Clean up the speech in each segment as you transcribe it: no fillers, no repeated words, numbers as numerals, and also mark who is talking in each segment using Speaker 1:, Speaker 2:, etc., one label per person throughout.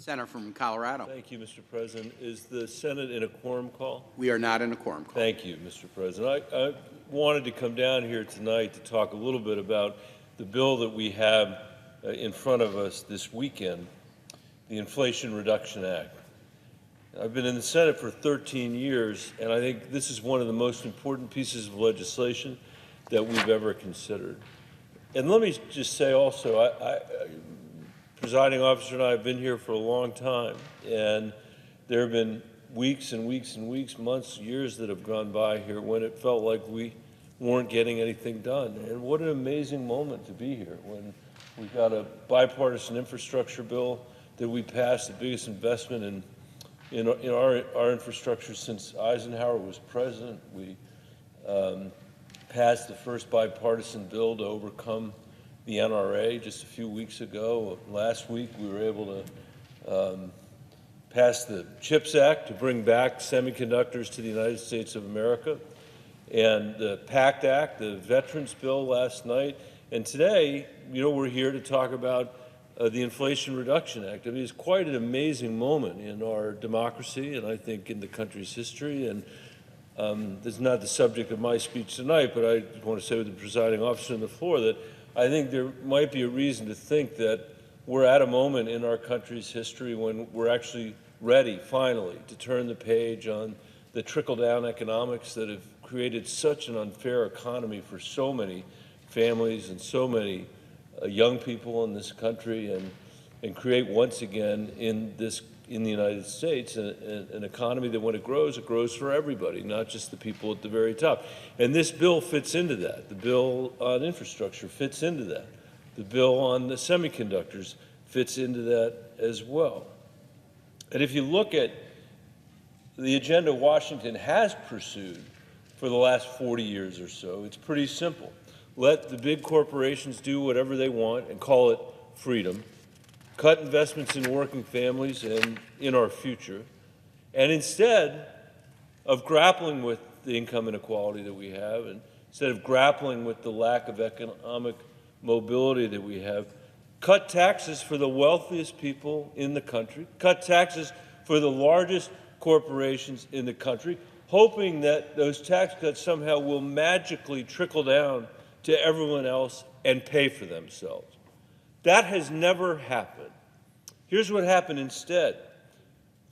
Speaker 1: Senator from Colorado.
Speaker 2: Thank you, Mr. President. Is the Senate in a quorum call?
Speaker 1: We are not in a quorum call.
Speaker 2: Thank you, Mr. President. I wanted to come down here tonight to talk a little bit about the bill that we have in front of us this weekend, the Inflation Reduction Act. I've been in the Senate for 13 years, and I think this is one of the most important pieces of legislation that we've ever considered. And let me just say also, Presiding Officer and I have been here for a long time, and there have been weeks and weeks and weeks, months, years that have gone by here when it felt like we weren't getting anything done. And what an amazing moment to be here when we got a bipartisan infrastructure bill that we passed, the biggest investment in our infrastructure since Eisenhower was president. We passed the first bipartisan bill to overcome the NRA just a few weeks ago. Last week, we were able to pass the CHIPS Act to bring back semiconductors to the United States of America, and the PACT Act, the Veterans Bill last night. And today, we're here to talk about the Inflation Reduction Act. I mean, it's quite an amazing moment in our democracy, and I think in the country's history. And this is not the subject of my speech tonight, but I want to say with the presiding officer on the floor that I think there might be a reason to think that we're at a moment in our country's history when we're actually ready, finally, to turn the page on the trickle-down economics that have created such an unfair economy for so many families and so many young people in this country, and create once again in the United States an economy that when it grows for everybody, not just the people at the very top. And this bill fits into that. The bill on infrastructure fits into that. The bill on the semiconductors fits into that as well. And if you look at the agenda Washington has pursued for the last 40 years or so, it's pretty simple. Let the big corporations do whatever they want and call it freedom. Cut investments in working families and in our future. And instead of grappling with the income inequality that we have, and instead of grappling with the lack of economic mobility that we have, cut taxes for the wealthiest people in the country, cut taxes for the largest corporations in the country, hoping that those tax cuts somehow will magically trickle down to everyone else and pay for themselves. That has never happened. Here's what happened instead.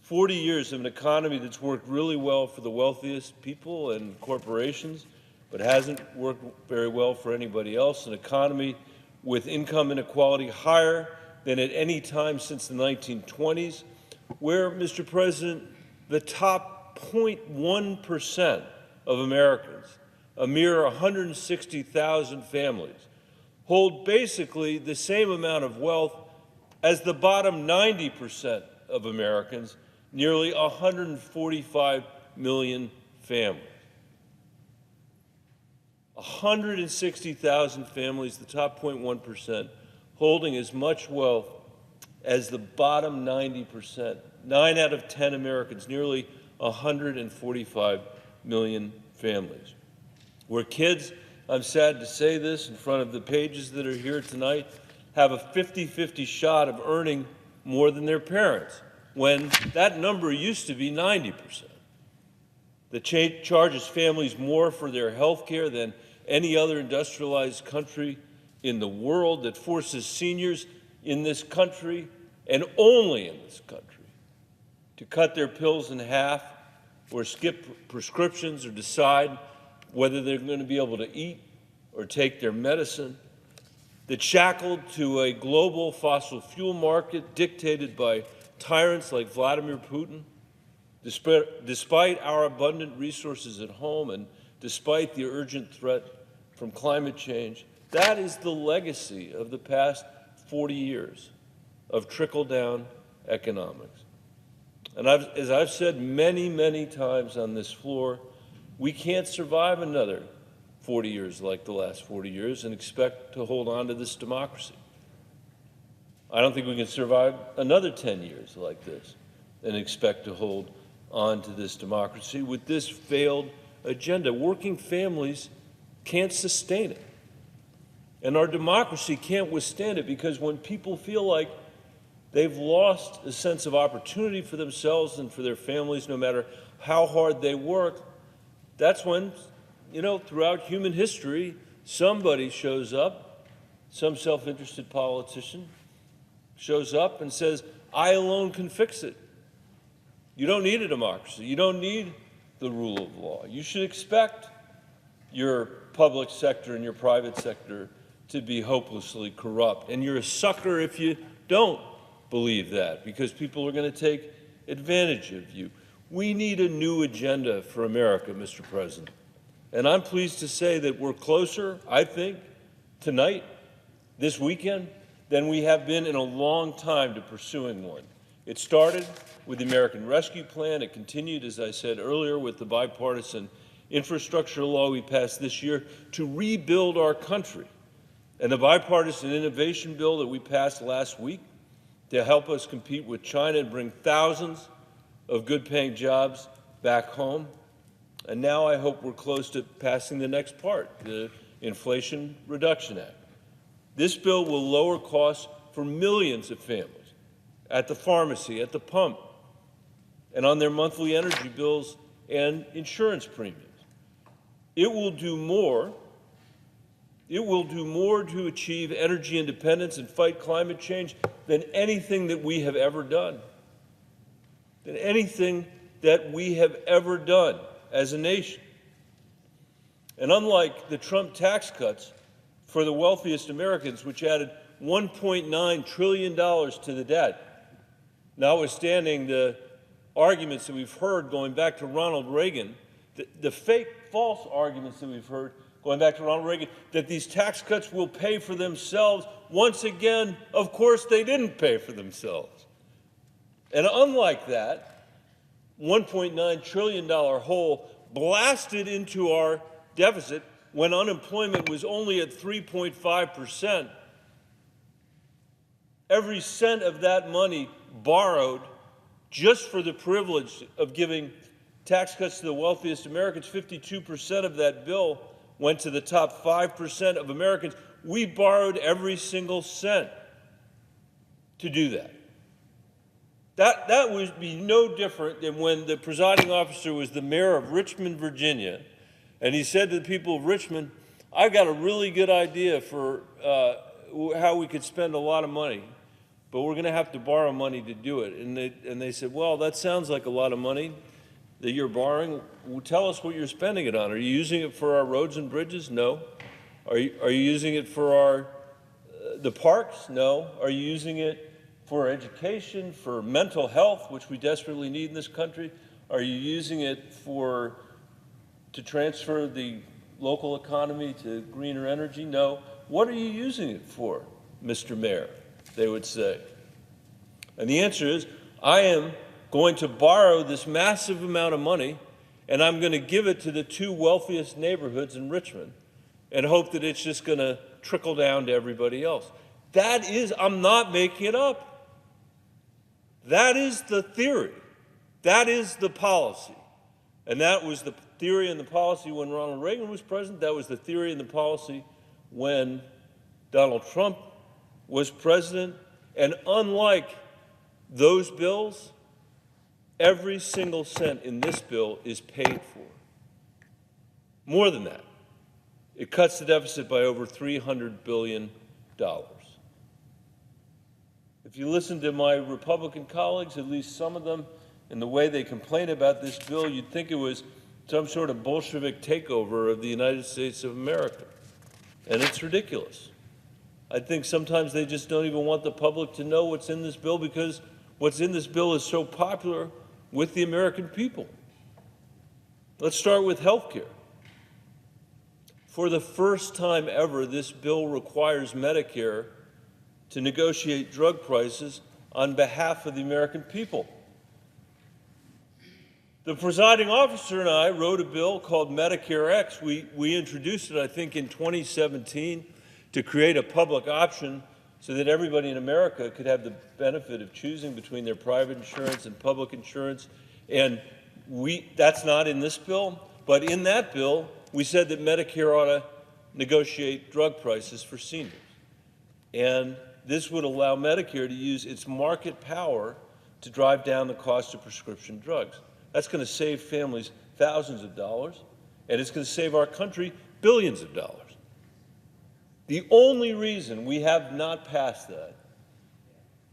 Speaker 2: 40 years of an economy that's worked really well for the wealthiest people and corporations, but hasn't worked very well for anybody else. An economy with income inequality higher than at any time since the 1920s, where, Mr. President, the top 0.1% of Americans, a mere 160,000 families, hold basically the same amount of wealth as the bottom 90% of Americans, nearly 145 million families. 160,000 families, the top 0.1%, holding as much wealth as the bottom 90%. 9 out of 10 Americans, nearly 145 million families. Where kids, I'm sad to say this in front of the pages that are here tonight, have a 50-50 shot of earning more than their parents, when that number used to be 90%. That charges families more for their health care than any other industrialized country in the world, that forces seniors in this country, and only in this country, to cut their pills in half or skip prescriptions or decide whether they're going to be able to eat or take their medicine, that shackled to a global fossil fuel market dictated by tyrants like Vladimir Putin, despite our abundant resources at home and despite the urgent threat from climate change. That is the legacy of the past 40 years of trickle-down economics. And as I've said many, many times on this floor, we can't survive another 40 years like the last 40 years and expect to hold on to this democracy. I don't think we can survive another 10 years like this and expect to hold on to this democracy with this failed agenda. Working families can't sustain it. And our democracy can't withstand it, because when people feel like they've lost a sense of opportunity for themselves and for their families, no matter how hard they work. That's when, throughout human history, somebody shows up, some self-interested politician shows up and says, I alone can fix it. You don't need a democracy. You don't need the rule of law. You should expect your public sector and your private sector to be hopelessly corrupt. And you're a sucker if you don't believe that, because people are going to take advantage of you. We need a new agenda for America, Mr. President. And I'm pleased to say that we're closer, I think, tonight, this weekend, than we have been in a long time to pursuing one. It started with the American Rescue Plan. It continued, as I said earlier, with the bipartisan infrastructure law we passed this year to rebuild our country, and the bipartisan innovation bill that we passed last week to help us compete with China and bring thousands of good-paying jobs back home. And now I hope we're close to passing the next part, the Inflation Reduction Act. This bill will lower costs for millions of families at the pharmacy, at the pump, and on their monthly energy bills and insurance premiums. It will do more. It will do more to achieve energy independence and fight climate change than anything that we have ever done. Than anything that we have ever done as a nation. And unlike the Trump tax cuts for the wealthiest Americans, which added $1.9 trillion to the debt, notwithstanding the arguments that we've heard going back to Ronald Reagan, the fake, false arguments that we've heard going back to Ronald Reagan, that these tax cuts will pay for themselves. Once again, of course, they didn't pay for themselves. And unlike that, $1.9 trillion hole blasted into our deficit when unemployment was only at 3.5%. Every cent of that money borrowed just for the privilege of giving tax cuts to the wealthiest Americans. 52% of that bill went to the top 5% of Americans. We borrowed every single cent to do that. That would be no different than when the presiding officer was the mayor of Richmond, Virginia, and he said to the people of Richmond, I've got a really good idea for how we could spend a lot of money, but we're going to have to borrow money to do it. And they said, well, that sounds like a lot of money that you're borrowing. Well, tell us what you're spending it on. Are you using it for our roads and bridges? No. Are you using it for the parks? No. Are you using it for education, for mental health, which we desperately need in this country? Are you using it to transfer the local economy to greener energy? No. What are you using it for, Mr. Mayor? They would say. And the answer is, I am going to borrow this massive amount of money, and I'm going to give it to the two wealthiest neighborhoods in Richmond and hope that it's just going to trickle down to everybody else. That is, I'm not making it up. That is the theory. That is the policy. And that was the theory and the policy when Ronald Reagan was president. That was the theory and the policy when Donald Trump was president. And unlike those bills, every single cent in this bill is paid for. More than that, it cuts the deficit by over $300 billion. If you listen to my Republican colleagues, at least some of them, and the way they complain about this bill, you'd think it was some sort of Bolshevik takeover of the United States of America. And it's ridiculous. I think sometimes they just don't even want the public to know what's in this bill, because what's in this bill is so popular with the American people. Let's start with health care. For the first time ever, this bill requires Medicare to negotiate drug prices on behalf of the American people. The presiding officer and I wrote a bill called Medicare X. We introduced it, I think, in 2017 to create a public option so that everybody in America could have the benefit of choosing between their private insurance and public insurance. And that's not in this bill, but in that bill, we said that Medicare ought to negotiate drug prices for seniors. And this would allow Medicare to use its market power to drive down the cost of prescription drugs. That's going to save families thousands of dollars, and it's going to save our country billions of dollars. The only reason we have not passed that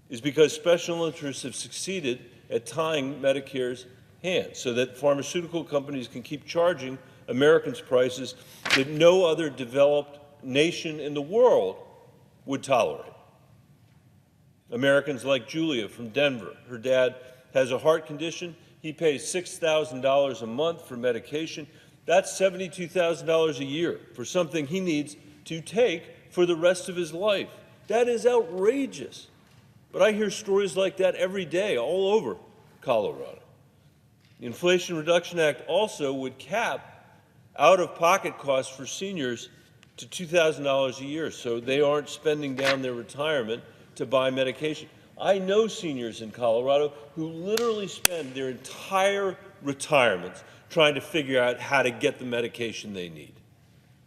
Speaker 2: is because special interests have succeeded at tying Medicare's hands so that pharmaceutical companies can keep charging Americans prices that no other developed nation in the world would tolerate. Americans like Julia from Denver. Her dad has a heart condition. He pays $6,000 a month for medication. That's $72,000 a year for something he needs to take for the rest of his life. That is outrageous. But I hear stories like that every day all over Colorado. The Inflation Reduction Act also would cap out-of-pocket costs for seniors to $2,000 a year, so they aren't spending down their retirement to buy medication. I know seniors in Colorado who literally spend their entire retirements trying to figure out how to get the medication they need.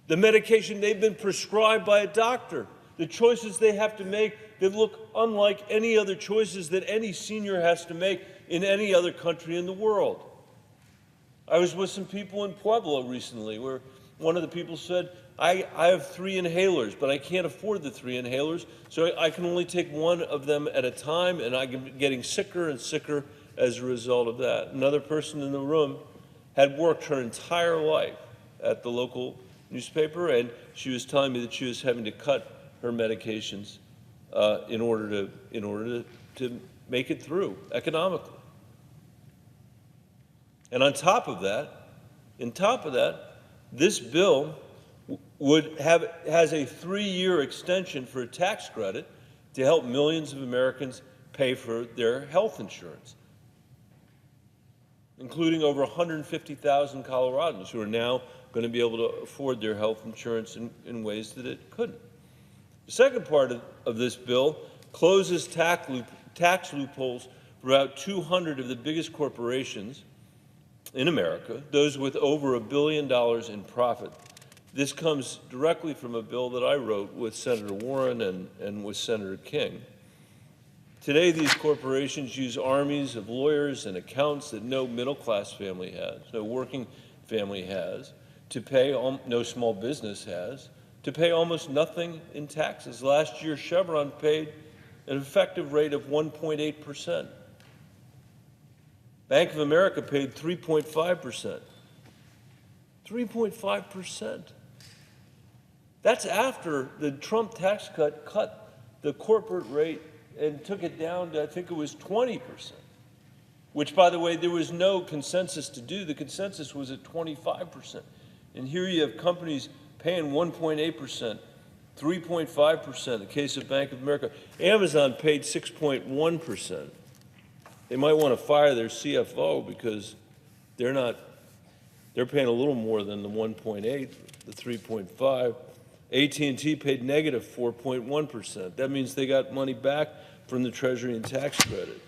Speaker 2: The medication they've been prescribed by a doctor, the choices they have to make that look unlike any other choices that any senior has to make in any other country in the world. I was with some people in Pueblo recently where one of the people said, I have 3 inhalers, but I can't afford the 3 inhalers, so I can only take one of them at a time, and I'm getting sicker and sicker as a result of that. Another person in the room had worked her entire life at the local newspaper, and she was telling me that she was having to cut her medications in order to make it through economically. And on top of that, this bill has a 3-year extension for a tax credit to help millions of Americans pay for their health insurance, including over 150,000 Coloradans who are now going to be able to afford their health insurance in ways that it couldn't. The second part of this bill closes tax loopholes for about 200 of the biggest corporations in America, those with over $1 billion in profit. This comes directly from a bill that I wrote with Senator Warren and with Senator King. Today, these corporations use armies of lawyers and accountants that no middle-class family has, no working family has, to pay, no small business has, to pay almost nothing in taxes. Last year, Chevron paid an effective rate of 1.8%. Bank of America paid 3.5%. 3.5%. That's after the Trump tax cut the corporate rate and took it down to, I think it was 20%, which, by the way, there was no consensus to do. The consensus was at 25%. And here you have companies paying 1.8%, 3.5% in the case of Bank of America. Amazon paid 6.1%. They might want to fire their CFO because they're paying a little more than the 1.8, the 3.5. AT&T paid negative 4.1%. That means they got money back from the Treasury and tax credit.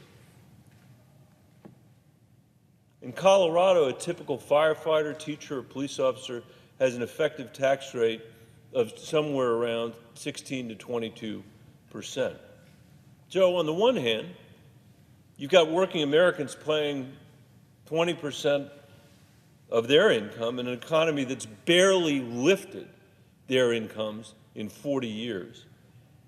Speaker 2: In Colorado, a typical firefighter, teacher, or police officer has an effective tax rate of somewhere around 16 to 22%. So on the one hand, you've got working Americans paying 20% of their income in an economy that's barely lifted their incomes in 40 years,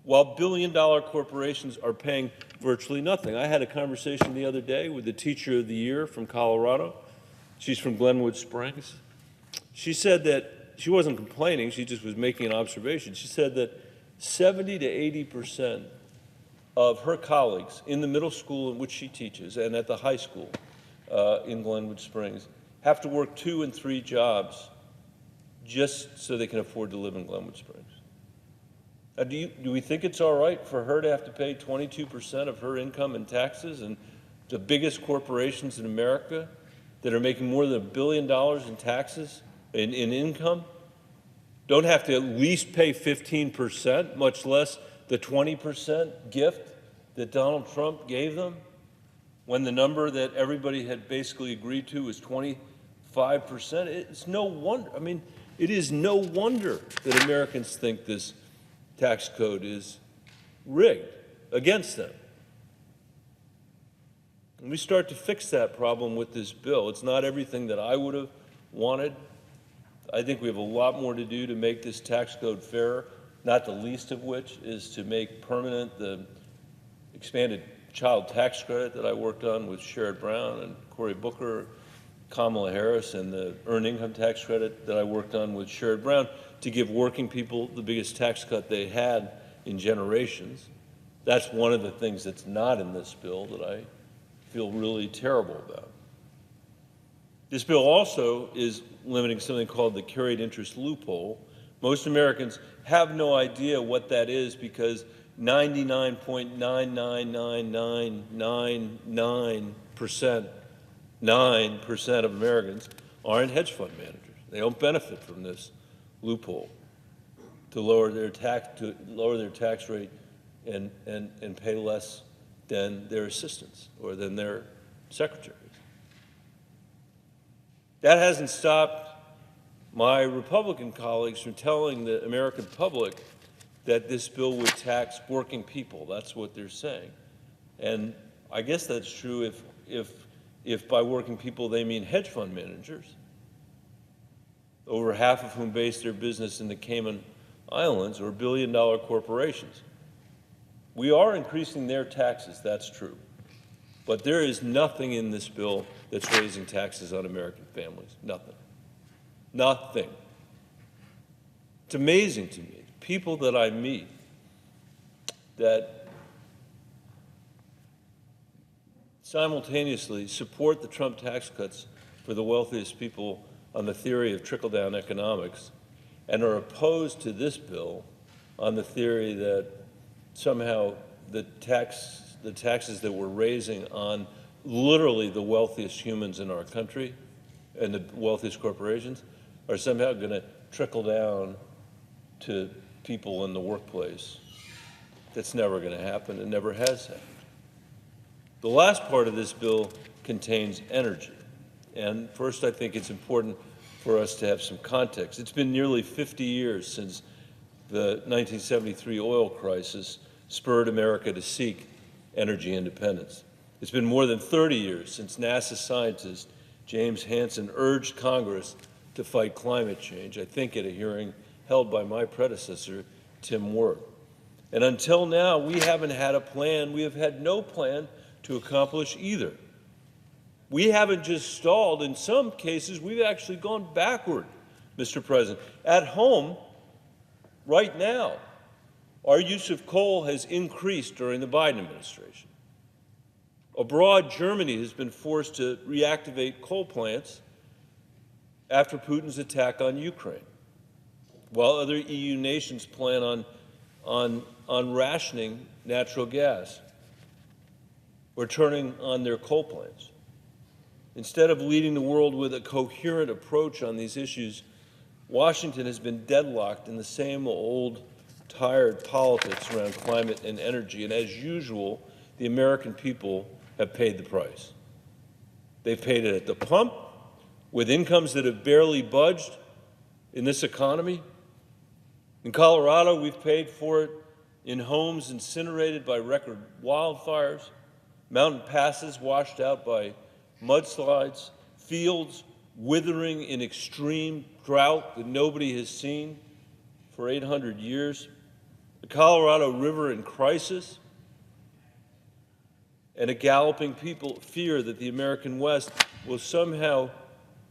Speaker 2: while billion-dollar corporations are paying virtually nothing. I had a conversation the other day with the Teacher of the Year from Colorado. She's from Glenwood Springs. She said that she wasn't complaining, she just was making an observation. She said that 70 to 80% of her colleagues in the middle school in which she teaches and at the high school in Glenwood Springs have to work 2 and 3 jobs just so they can afford to live in Glenwood Springs. Now, do we think it's all right for her to have to pay 22% of her income in taxes, and the biggest corporations in America that are making more than $1 billion in taxes, in income, don't have to at least pay 15%, much less the 20% gift that Donald Trump gave them, when the number that everybody had basically agreed to was 25%? It's no wonder. I mean, it is no wonder that Americans think this tax code is rigged against them. And we start to fix that problem with this bill. It's not everything that I would have wanted. I think we have a lot more to do to make this tax code fairer, not the least of which is to make permanent the expanded child tax credit that I worked on with Sherrod Brown and Cory Booker, Kamala Harris, and the earned income tax credit that I worked on with Sherrod Brown to give working people the biggest tax cut they had in generations. That's one of the things that's not in this bill that I feel really terrible about. This bill also is limiting something called the carried interest loophole. Most Americans have no idea what that is because 99.99999% of Americans aren't hedge fund managers. They don't benefit from this loophole to lower their tax rate and pay less than their assistants or than their secretaries. That hasn't stopped my Republican colleagues from telling the American public that this bill would tax working people. That's what they're saying. And I guess that's true if by working people they mean hedge fund managers, over half of whom base their business in the Cayman Islands, or billion-dollar corporations. We are increasing their taxes, that's true. But there is nothing in this bill that's raising taxes on American families. Nothing. Nothing. It's amazing to me, people that I meet that simultaneously support the Trump tax cuts for the wealthiest people on the theory of trickle-down economics and are opposed to this bill on the theory that somehow the taxes that we're raising on literally the wealthiest humans in our country and the wealthiest corporations are somehow going to trickle down to people in the workplace. That's never going to happen. It never has happened. The last part of this bill contains energy. And first, I think it's important for us to have some context. It's been nearly 50 years since the 1973 oil crisis spurred America to seek energy independence. It's been more than 30 years since NASA scientist James Hansen urged Congress to fight climate change, I think at a hearing held by my predecessor, Tim Wirth. And until now, we haven't had a plan. We have had no plan to accomplish either. We haven't just stalled. In some cases, we've actually gone backward, Mr. President. At home, right now, our use of coal has increased during the Biden administration. Abroad, Germany has been forced to reactivate coal plants after Putin's attack on Ukraine, while other EU nations plan on rationing natural gas or turning on their coal plants. Instead of leading the world with a coherent approach on these issues, Washington has been deadlocked in the same old, tired politics around climate and energy, and as usual, the American people have paid the price. They've paid it at the pump, with incomes that have barely budged in this economy. In Colorado, we've paid for it in homes incinerated by record wildfires, mountain passes washed out by mudslides, fields withering in extreme drought that nobody has seen for 800 years, the Colorado River in crisis, and a galloping people fear that the American West will somehow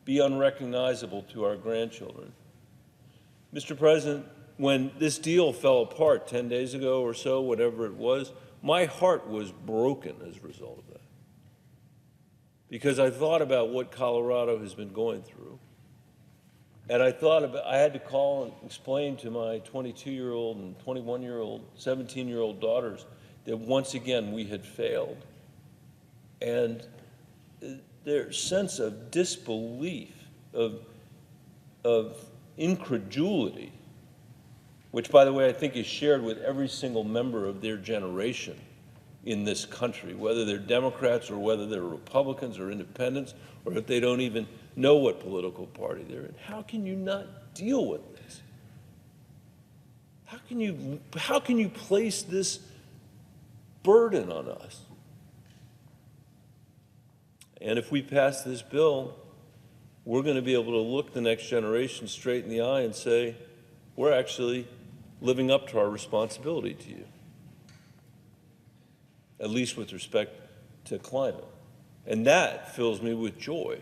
Speaker 2: be unrecognizable to our grandchildren. Mr. President, when this deal fell apart 10 days ago or so, whatever it was, my heart was broken as a result of that. Because I thought about what Colorado has been going through. And I had to call and explain to my 22-year-old and 21-year-old, 17-year-old daughters that once again we had failed. And their sense of disbelief, of incredulity, which, by the way, I think is shared with every single member of their generation in this country, whether they're Democrats or whether they're Republicans or independents, or if they don't even know what political party they're in. How can you not deal with this? How can you place this burden on us. And if we pass this bill, we're going to be able to look the next generation straight in the eye and say, we're actually living up to our responsibility to you, at least with respect to climate. And that fills me with joy.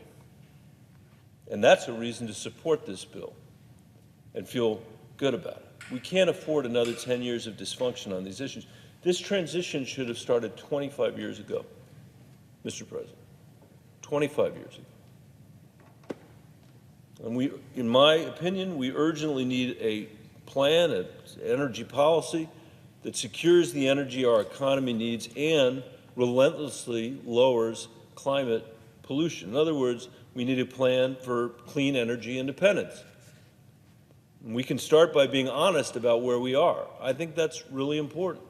Speaker 2: And that's a reason to support this bill and feel good about it. We can't afford another 10 years of dysfunction on these issues. This transition should have started 25 years ago, Mr. President. 25 years ago. And we, in my opinion, we urgently need a plan, an energy policy that secures the energy our economy needs and relentlessly lowers climate pollution. In other words, we need a plan for clean energy independence. And we can start by being honest about where we are. I think that's really important.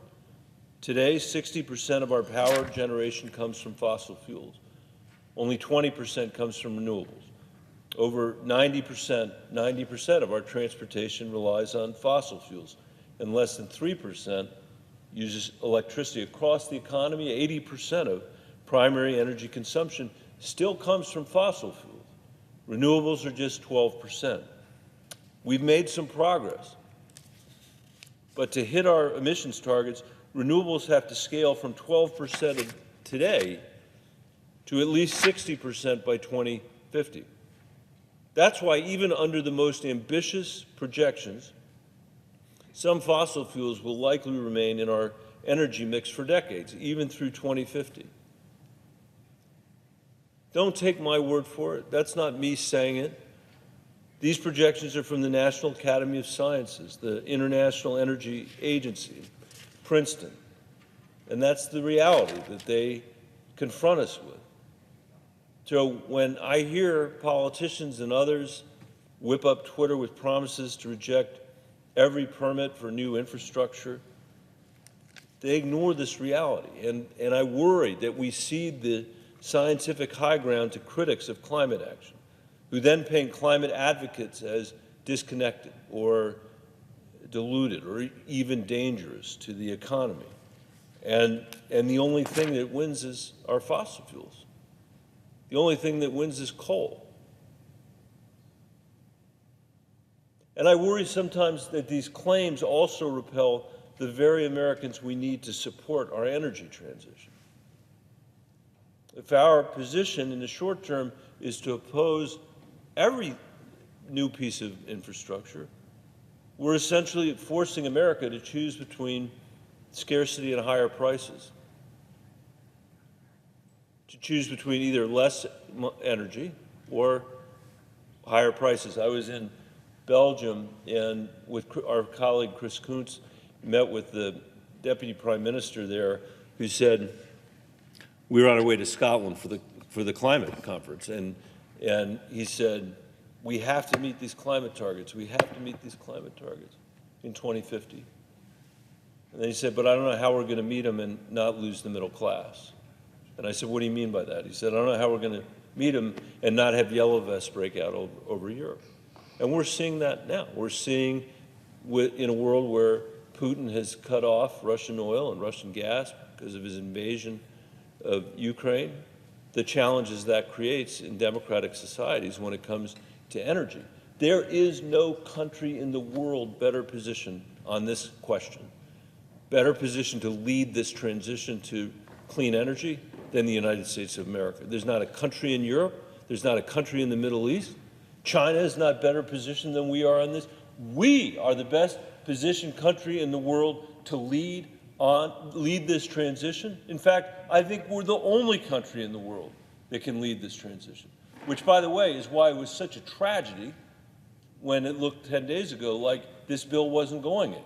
Speaker 2: Today, 60% of our power generation comes from fossil fuels. Only 20% comes from renewables. Over 90% of our transportation relies on fossil fuels, and less than 3% uses electricity. Across the economy, 80% of primary energy consumption still comes from fossil fuels. Renewables are just 12%. We've made some progress, but to hit our emissions targets, renewables have to scale from 12% of today to at least 60% by 2050. That's why even under the most ambitious projections, some fossil fuels will likely remain in our energy mix for decades, even through 2050. Don't take my word for it. That's not me saying it. These projections are from the National Academy of Sciences, the International Energy Agency, Princeton. And that's the reality that they confront us with. So when I hear politicians and others whip up Twitter with promises to reject every permit for new infrastructure, they ignore this reality. And I worry that we cede the scientific high ground to critics of climate action, who then paint climate advocates as disconnected or deluded or even dangerous to the economy. And the only thing that wins is our fossil fuels. The only thing that wins is coal. And I worry sometimes that these claims also repel the very Americans we need to support our energy transition. If our position in the short term is to oppose every new piece of infrastructure, we're essentially forcing America to choose between scarcity and higher prices, to choose between either less energy or higher prices. I was in Belgium and with our colleague Chris Kuntz met with the Deputy Prime Minister there, who said, we were on our way to Scotland for the climate conference, and he said, we have to meet these climate targets. We have to meet these climate targets in 2050. And then he said, but I don't know how we're going to meet them and not lose the middle class. And I said, what do you mean by that? He said, I don't know how we're going to meet them and not have yellow vests break out over Europe. And we're seeing that now. We're seeing in a world where Putin has cut off Russian oil and Russian gas because of his invasion of Ukraine, the challenges that creates in democratic societies when it comes to energy. There is no country in the world better positioned on this question, better positioned to lead this transition to clean energy than the United States of America. There's not a country in Europe, there's not a country in the Middle East. China is not better positioned than we are on this. We are the best positioned country in the world to lead this transition. In fact, I think we're the only country in the world that can lead this transition, which, by the way, is why it was such a tragedy when it looked 10 days ago like this bill wasn't going in.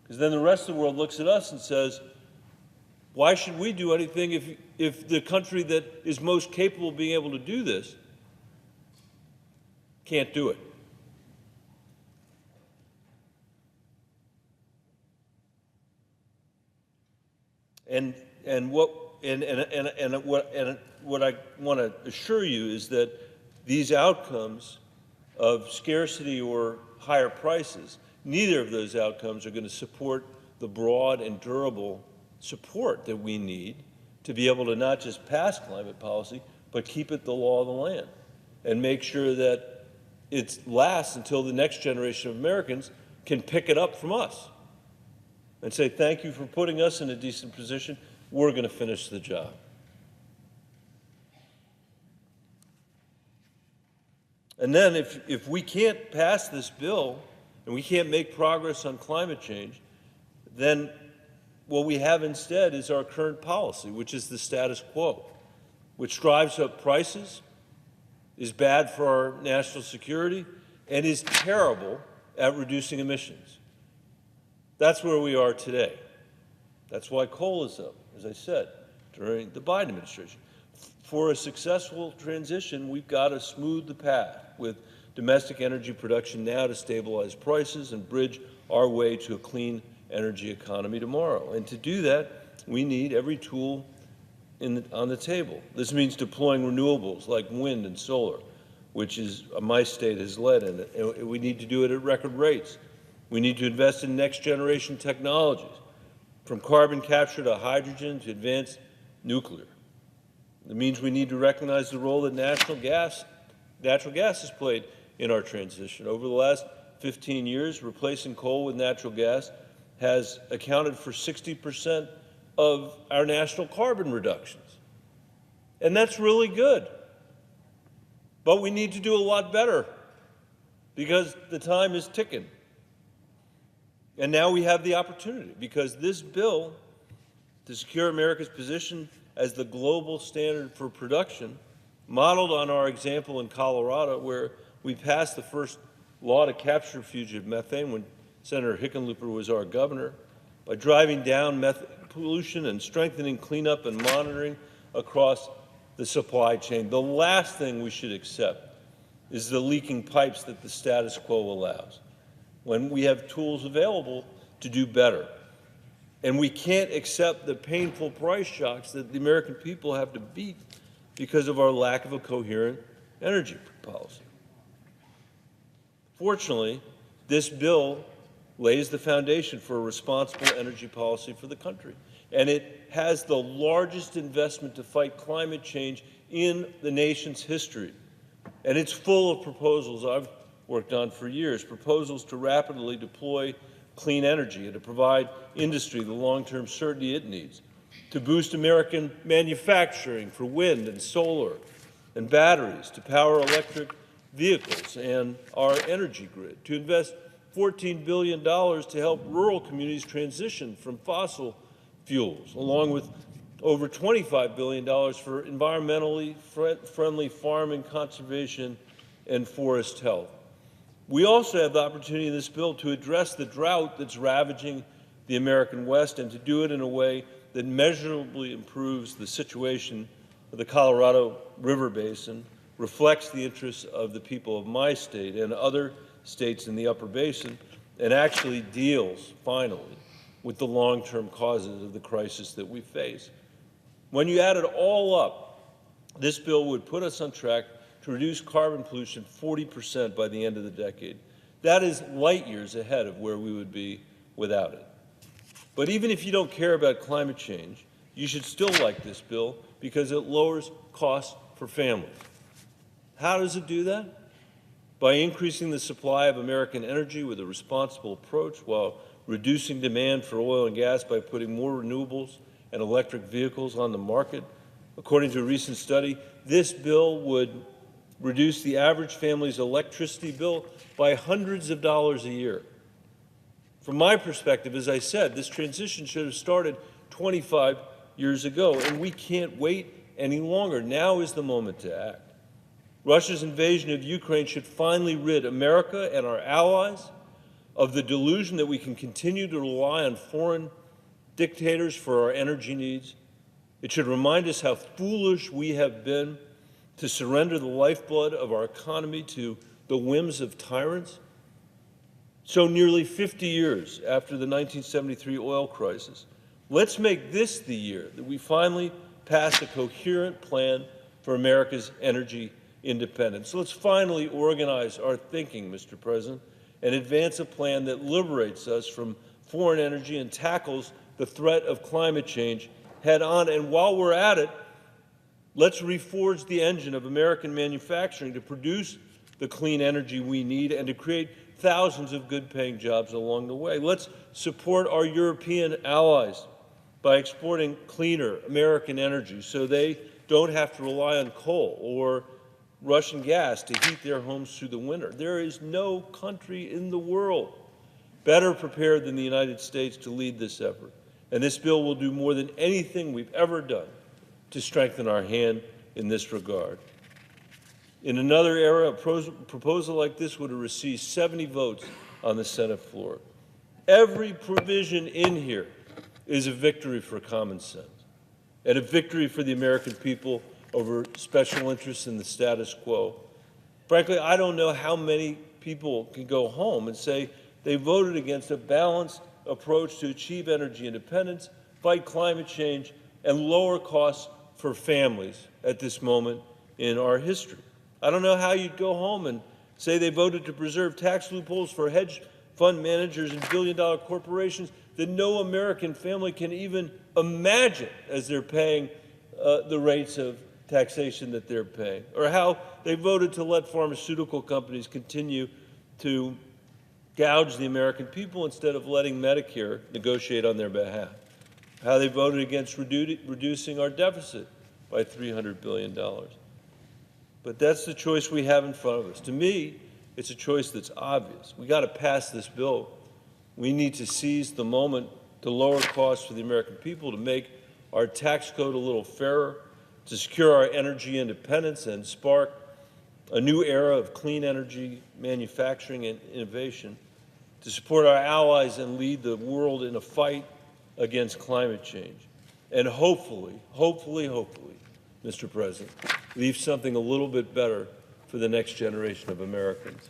Speaker 2: Because then the rest of the world looks at us and says, why should we do anything if the country that is most capable of being able to do this can't do it? And what I want to assure you is that these outcomes of scarcity or higher prices, neither of those outcomes are going to support the broad and durable support that we need to be able to not just pass climate policy, but keep it the law of the land and make sure that it lasts until the next generation of Americans can pick it up from us and say, thank you for putting us in a decent position. We're going to finish the job. And then if we can't pass this bill and we can't make progress on climate change, then what we have instead is our current policy, which is the status quo, which drives up prices, is bad for our national security, and is terrible at reducing emissions. That's where we are today. That's why coal is up, as I said, during the Biden administration. For a successful transition, we've got to smooth the path with domestic energy production now to stabilize prices and bridge our way to a clean energy economy tomorrow. And to do that, we need every tool on the table. This means deploying renewables like wind and solar, which is my state has led in it. And we need to do it at record rates. We need to invest in next-generation technologies, from carbon capture to hydrogen to advanced nuclear. It means we need to recognize the role that natural gas has played in our transition. Over the last 15 years, replacing coal with natural gas has accounted for 60% of our national carbon reductions. And that's really good. But we need to do a lot better because the time is ticking. And now we have the opportunity, because this bill, to secure America's position as the global standard for production, modeled on our example in Colorado, where we passed the first law to capture fugitive methane when Senator Hickenlooper was our governor, by driving down methane pollution and strengthening cleanup and monitoring across the supply chain. The last thing we should accept is the leaking pipes that the status quo allows, when we have tools available to do better. And we can't accept the painful price shocks that the American people have to beat because of our lack of a coherent energy policy. Fortunately, this bill lays the foundation for a responsible energy policy for the country. And it has the largest investment to fight climate change in the nation's history. And it's full of proposals I've worked on for years, proposals to rapidly deploy clean energy and to provide industry the long-term certainty it needs, to boost American manufacturing for wind and solar and batteries, to power electric vehicles and our energy grid, to invest $14 billion to help rural communities transition from fossil fuels, along with over $25 billion for environmentally friendly farming, conservation, and forest health. We also have the opportunity in this bill to address the drought that's ravaging the American West, and to do it in a way that measurably improves the situation of the Colorado River Basin, reflects the interests of the people of my state and other states in the Upper Basin, and actually deals, finally, with the long-term causes of the crisis that we face. When you add it all up, this bill would put us on track to reduce carbon pollution 40% by the end of the decade. That is light years ahead of where we would be without it. But even if you don't care about climate change, you should still like this bill because it lowers costs for families. How does it do that? By increasing the supply of American energy with a responsible approach, while reducing demand for oil and gas by putting more renewables and electric vehicles on the market. According to a recent study, this bill would reduce the average family's electricity bill by hundreds of dollars a year. From my perspective, as I said, this transition should have started 25 years ago, and we can't wait any longer. Now is the moment to act. Russia's invasion of Ukraine should finally rid America and our allies of the delusion that we can continue to rely on foreign dictators for our energy needs. It should remind us how foolish we have been to surrender the lifeblood of our economy to the whims of tyrants. So nearly 50 years after the 1973 oil crisis, let's make this the year that we finally pass a coherent plan for America's energy independence. So let's finally organize our thinking, Mr. President, and advance a plan that liberates us from foreign energy and tackles the threat of climate change head on. And while we're at it, let's reforge the engine of American manufacturing to produce the clean energy we need and to create thousands of good-paying jobs along the way. Let's support our European allies by exporting cleaner American energy so they don't have to rely on coal or Russian gas to heat their homes through the winter. There is no country in the world better prepared than the United States to lead this effort. And this bill will do more than anything we've ever done to strengthen our hand in this regard. In another era, a proposal like this would have received 70 votes on the Senate floor. Every provision in here is a victory for common sense and a victory for the American people over special interests in the status quo. Frankly, I don't know how many people can go home and say they voted against a balanced approach to achieve energy independence, fight climate change, and lower costs for families at this moment in our history. I don't know how you'd go home and say they voted to preserve tax loopholes for hedge fund managers and billion-dollar corporations that no American family can even imagine as they're paying the rates of taxation that they're paying, or how they voted to let pharmaceutical companies continue to gouge the American people instead of letting Medicare negotiate on their behalf, how they voted against reducing our deficit by $300 billion. But that's the choice we have in front of us. To me, it's a choice that's obvious. We got to pass this bill. We need to seize the moment to lower costs for the American people, to make our tax code a little fairer, to secure our energy independence and spark a new era of clean energy manufacturing and innovation, to support our allies and lead the world in a fight against climate change. And hopefully, Mr. President, leave something a little bit better for the next generation of Americans.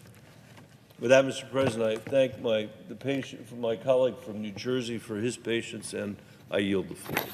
Speaker 2: With that, Mr. President, I thank my colleague from New Jersey for his patience, and I yield the floor.